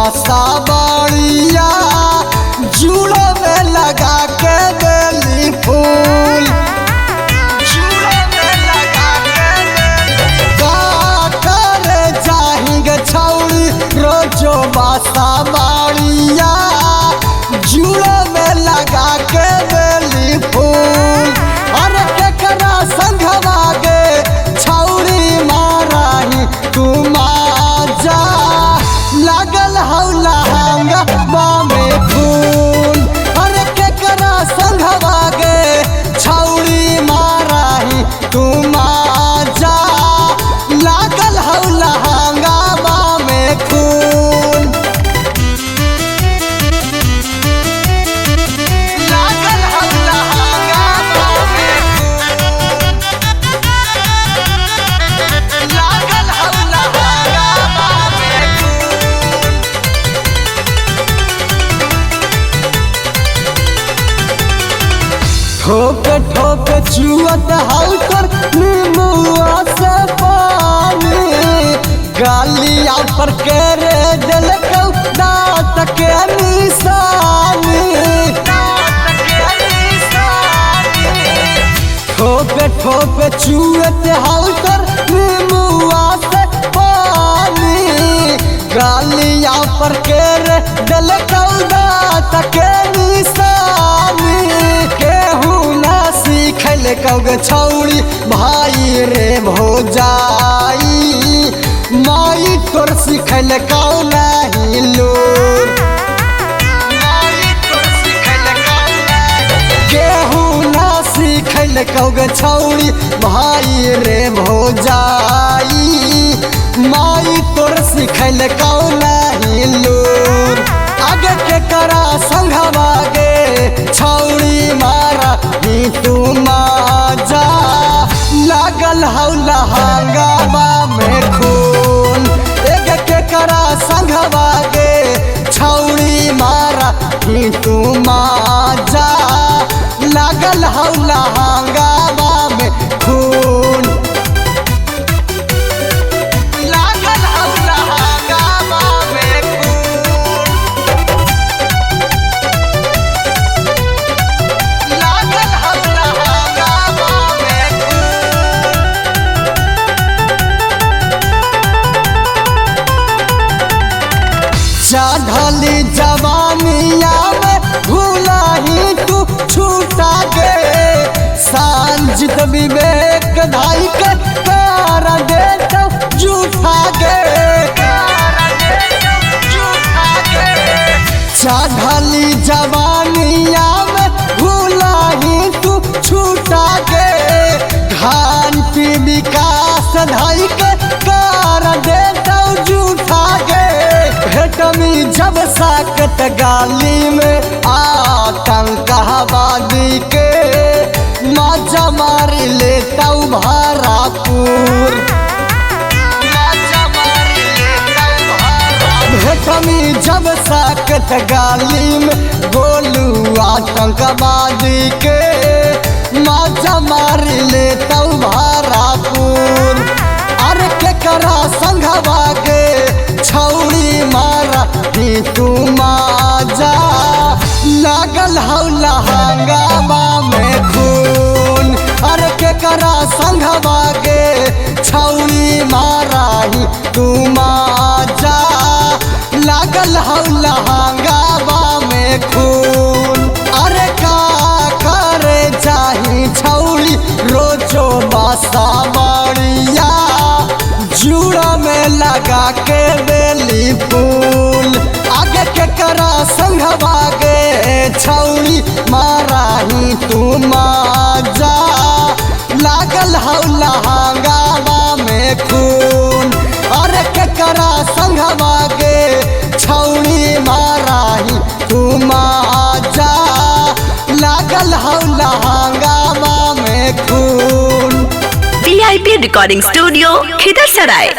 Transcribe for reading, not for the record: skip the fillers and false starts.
बासा बढ़िया जुड़ो में लगा के बेली फूल जुड़ो में लगा के का करे जाएंगे छौड़ी रोजो बासा बढ़िया जुड़ो में लगा के बेली फूल। अरे केकरा संघवा गे छौड़ी माराही तू माजा लागल हौ लहंगा बामे खून। अरे केकरा संघवा गे छौड़ी माराही तू माजा लागल हौ लहंगा बामे खून। लागल हौ लहंगा बामे खून। लागल हौ लहंगा बामे खून। ठोके ठोके चुअत हौ तोर नीमुआ से पानी गालिया पर के रे देलकौ दाँत के निशानी। ठोके ठोके चुअत हौ तोर नीमुआ से पानी गालिया पर के रे देलकौ दाँत के निशानी। केहू ना सीखल कौग छौड़ी भाई रे भौजाई माई तोर सिखल कौ नहीं लोर। केहू ना सीखल कौग छौड़ी भाई रे भौजाई माई तोर सिखल कौ नहीं लोर। आगे के करा संघवा गे छौड़ी मारा ही तू माजा लागल हौ लहंगा बामे खून। एक के करा संघवा गे छौड़ी मारा ही तू माजा लागल हौ लहंगा बामे खून। लागल हौ लहंगा बामे खून। लागल हौ लहंगा बामे चढ़ली जवानिया में भूला ही तू छूटा गे सांझित विवेक धाई के कर दे तो जूठा गे। चढ़ली जवानिया में भूला ही तू छूटा गे घंटी विकास धाई के कर दे तो जूठा गे। भेटमी जब साकत गाली में आतंकवादी के माजा मार लेता भारापुर। भेटमी जब साकत गाली में गोलू आतंकवादी के माजा मार लेता भारापुर। अरे केकरा संघवा गे छौड़ी मारा ही तू माजा लागल हौ लहंगा बामे खून। अरे केकरा संघवा गे छौड़ी मारा ही तू माजा लागल हौ लहंगा बामे खून। अरे का करे जाही छौड़ी रोजो बासा बढ़िया जुड़ा में लगा के बेली फूल। आगे के करा संघवा गे छौड़ी माराही तू माजा लागल हौ लहंगा बामे खून। अरे के करा संघवा गे छौड़ी माराही तू माजा लागल हौ लहंगा बामे खून। VIP Recording Studio, Khidarsaraye।